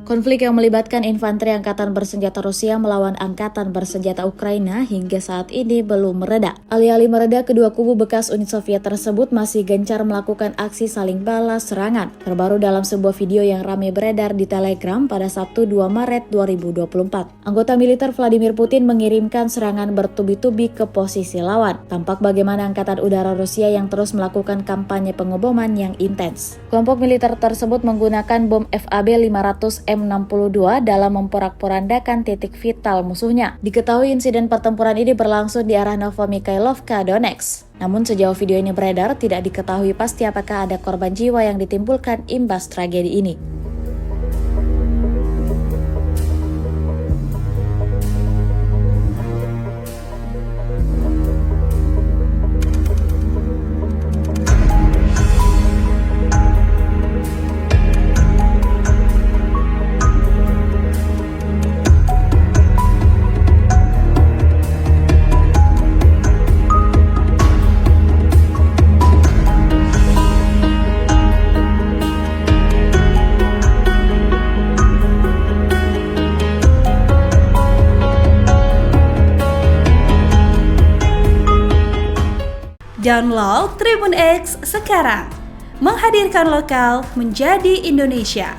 Konflik yang melibatkan infanteri Angkatan Bersenjata Rusia melawan Angkatan Bersenjata Ukraina hingga saat ini belum mereda. Alih-alih mereda, kedua kubu bekas Uni Soviet tersebut masih gencar melakukan aksi saling balas serangan. Terbaru dalam sebuah video yang ramai beredar di Telegram pada Sabtu 2 Maret 2024. Anggota militer Vladimir Putin mengirimkan serangan bertubi-tubi ke posisi lawan. Tampak bagaimana Angkatan Udara Rusia yang terus melakukan kampanye pengeboman yang intens. Kelompok militer tersebut menggunakan bom FAB-500M 62 dalam memporak-porandakan titik vital musuhnya. Diketahui insiden pertempuran ini berlangsung di arah Novomikhailovka, Donetsk. Namun sejauh video ini beredar, tidak diketahui pasti apakah ada korban jiwa yang ditimbulkan imbas tragedi ini. Download Tribun X sekarang, menghadirkan lokal menjadi Indonesia.